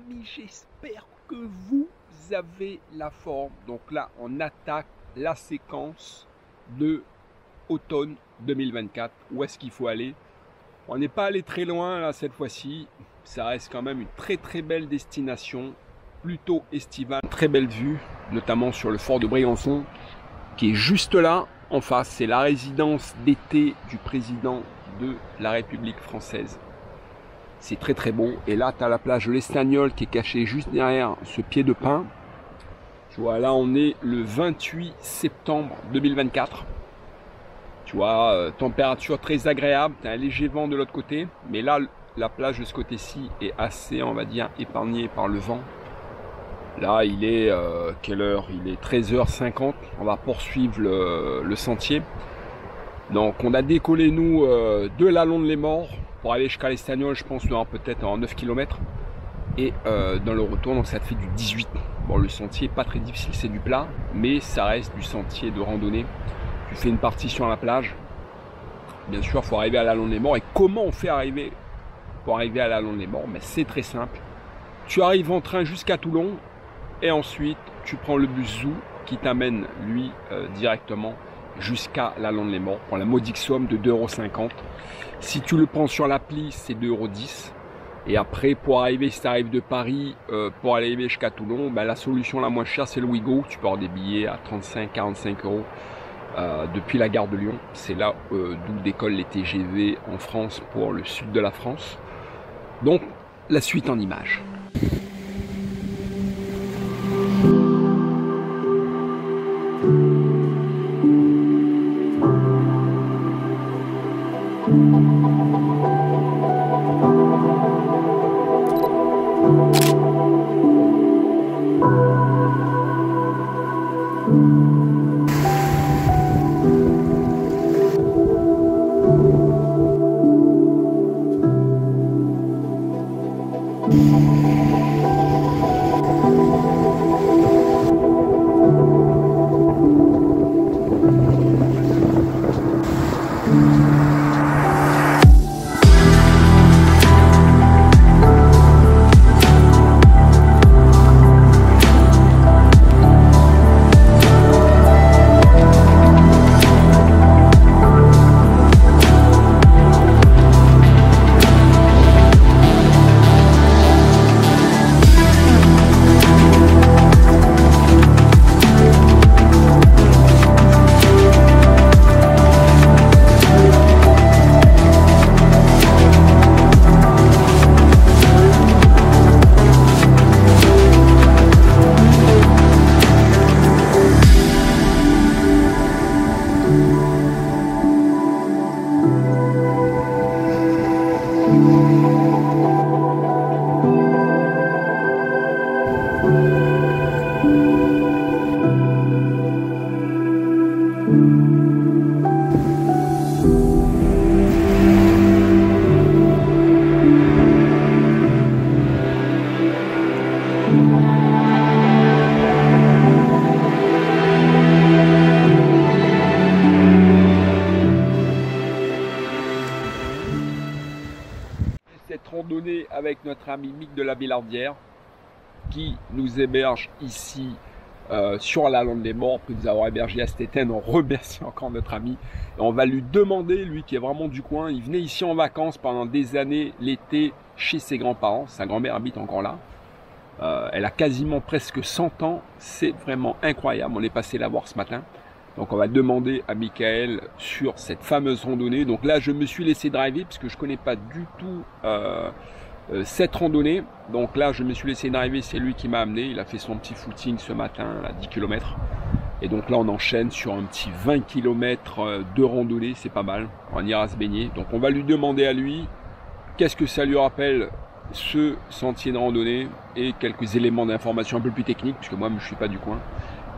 amis, j'espère que vous avez la forme. Donc là, on attaque la séquence de automne 2024. Où est-ce qu'il faut aller? On n'est pas allé très loin là cette fois-ci. Ça reste quand même une très belle destination, plutôt estivale. Très belle vue, notamment sur le fort de Brégançon, qui est juste là en face. C'est la résidence d'été du président de la République française. C'est très beau. Et là, tu as la plage de l'Estagnol qui est cachée juste derrière ce pied de pin. Tu vois, là, on est le 28 septembre 2024. Tu vois, température très agréable. Tu as un léger vent de l'autre côté. Mais là, la plage de ce côté-ci est assez, on va dire, épargnée par le vent. Là, il est, quelle heure? Il est 13h50. On va poursuivre le sentier. Donc, on a décollé, nous, de la Londe-les-Morts pour aller jusqu'à l'Estagnol. Je pense qu'on peut-être en 9 km. Et dans le retour, donc ça te fait du 18. Bon, le sentier n'est pas très difficile, c'est du plat, mais ça reste du sentier de randonnée. Tu fais une partie sur la plage. Bien sûr, il faut arriver à la Londe-les-Morts. Et comment on fait arriver pour arriver à la Londe-les-Morts? Mais c'est très simple. Tu arrives en train jusqu'à Toulon. Et ensuite, tu prends le bus Zou qui t'amène, lui, directement jusqu'à la Londe-les-Morts pour la modique somme de 2,50 €. Si tu le prends sur l'appli, c'est 2,10 €. Et après, pour arriver, si tu arrives de Paris, pour aller jusqu'à Toulon, ben, la solution la moins chère, c'est le Ouigo. Tu peux avoir des billets à 35-45 € depuis la gare de Lyon. C'est là d'où décollent les TGV en France pour le sud de la France. Donc, la suite en images. Cette randonnée avec notre ami Mick de la Villardière qui nous héberge ici sur la Londe-les-Morts, pour nous avoir hébergé à Stettin. On remercie encore notre ami et on va lui demander, lui qui est vraiment du coin, il venait ici en vacances pendant des années l'été chez ses grands-parents, sa grand-mère habite encore là, elle a quasiment presque 100 ans, c'est vraiment incroyable, on est passé la voir ce matin. Donc on va demander à Michael sur cette fameuse randonnée. Donc là je me suis laissé driver parce que je connais pas du tout cette randonnée. Donc là je me suis laissé driver, c'est lui qui m'a amené. Il a fait son petit footing ce matin à 10 km. Et donc là on enchaîne sur un petit 20 km de randonnée, c'est pas mal. On ira se baigner. Donc on va lui demander à lui qu'est-ce que ça lui rappelle ce sentier de randonnée et quelques éléments d'information un peu plus techniques puisque moi je suis pas du coin.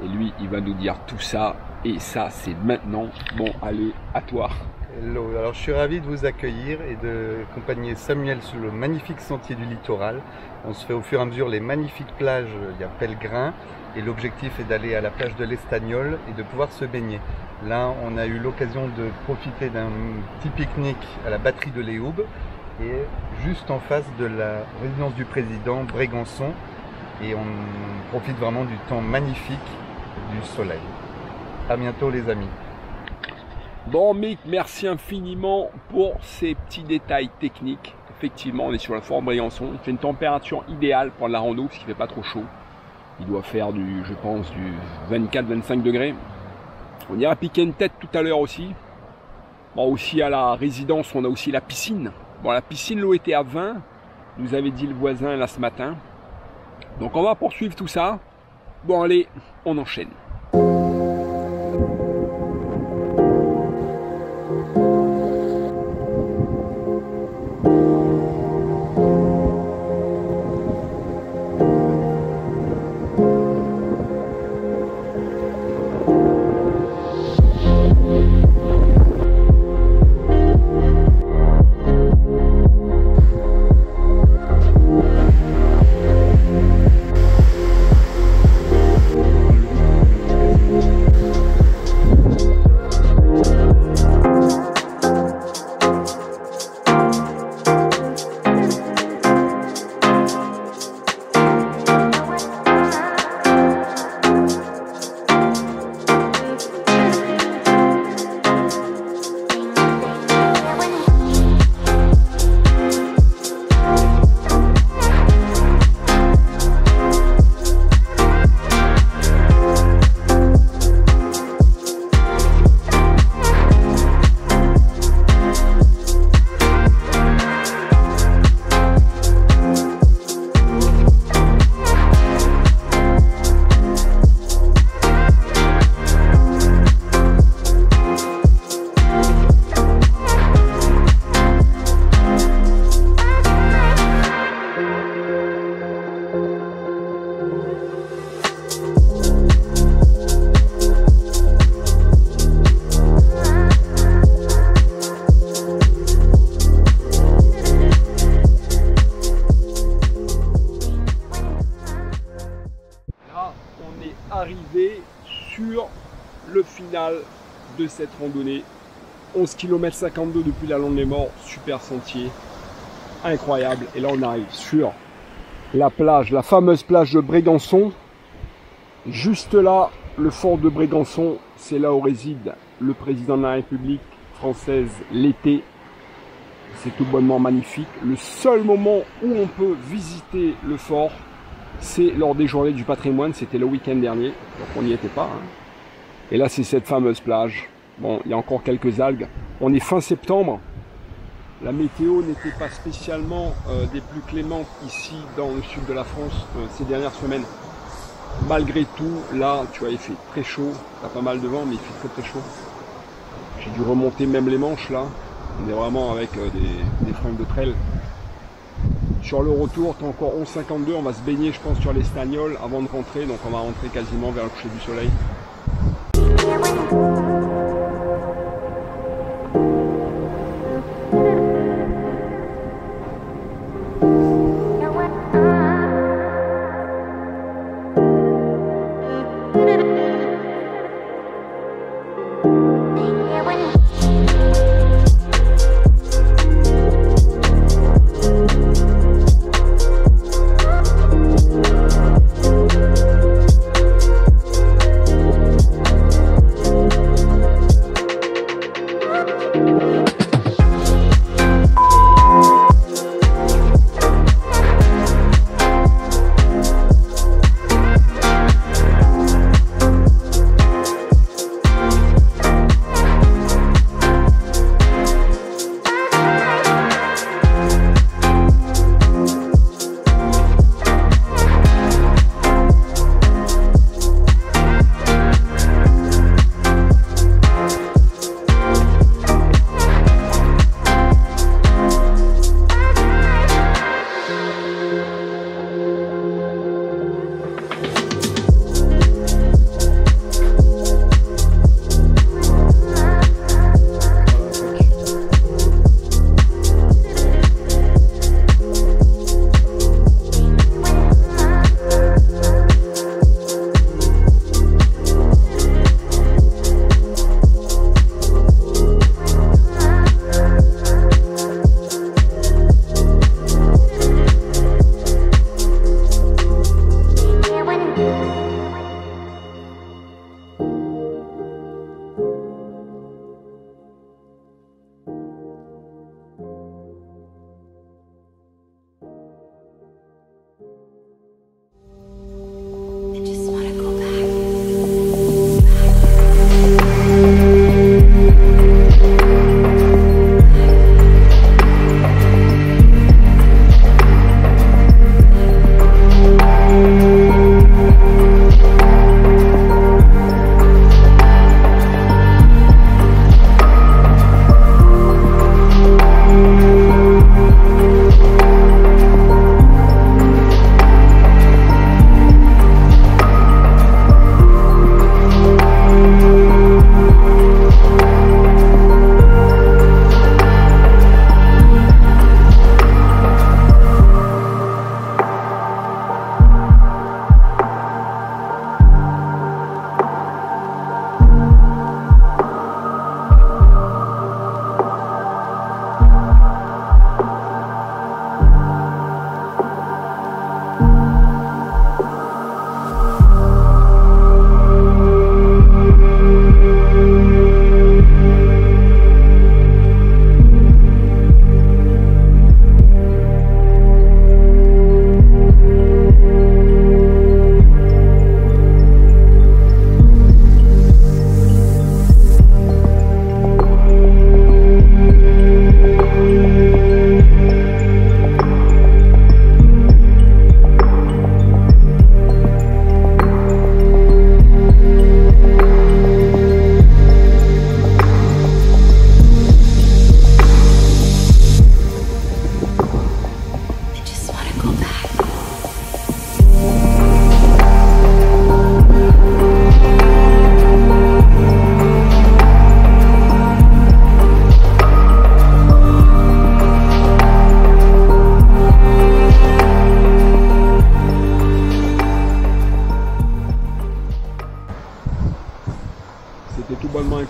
Et lui, il va nous dire tout ça. Et ça, c'est maintenant. Bon, allez, à toi. Hello, alors je suis ravi de vous accueillir et de accompagner Samuel sur le magnifique sentier du littoral. On se fait au fur et à mesure les magnifiques plages, il y a Pellegrin. Et l'objectif est d'aller à la plage de l'Estagnol et de pouvoir se baigner. Là, on a eu l'occasion de profiter d'un petit pique-nique à la batterie de Léoube. est juste en face de la résidence du président Brégançon et on profite vraiment du temps magnifique du soleil. À bientôt les amis. Bon Mick, merci infiniment pour ces petits détails techniques. Effectivement, on est sur la forme Brégançon. Il fait une température idéale pour la rando parce qu'il ne fait pas trop chaud. Il doit faire je pense, du 24-25 degrés. On ira piquer une tête tout à l'heure aussi. Bon, aussi à la résidence, on a aussi la piscine. Bon, la piscine, l'eau était à 20, nous avait dit le voisin là ce matin. Donc on va poursuivre tout ça. Bon allez, on enchaîne. Arrivé sur le final de cette randonnée. 11 km 52 depuis la Londe des Morts, super sentier, incroyable. Et là on arrive sur la plage, la fameuse plage de Brégançon. Juste là, le fort de Brégançon, c'est là où réside le président de la République française l'été. C'est tout bonnement magnifique. Le seul moment où on peut visiter le fort, c'est lors des journées du patrimoine, c'était le week-end dernier, donc on n'y était pas. Hein. Et là c'est cette fameuse plage. Bon, il y a encore quelques algues. On est fin septembre. La météo n'était pas spécialement des plus clémentes ici dans le sud de la France ces dernières semaines. Malgré tout, là, tu vois, il fait très chaud. Il y a pas mal de vent, mais il fait très très chaud. J'ai dû remonter même les manches là. On est vraiment avec des fringues de trail. Sur le retour, tu as encore 11,52. On va se baigner, je pense, sur l'Estagnol avant de rentrer. Donc on va rentrer quasiment vers le coucher du soleil.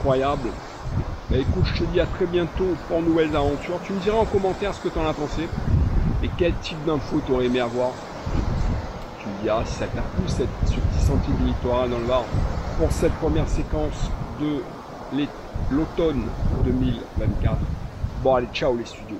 incroyable. Bah, écoute, je te dis à très bientôt pour de nouvelles aventures. Tu me diras en commentaire ce que tu en as pensé et quel type d'infos tu aurais aimé avoir. Tu me diras si ça t'a plu ce petit sentier du littoral dans le Var pour cette première séquence de l'automne 2024. Bon allez, ciao les studios.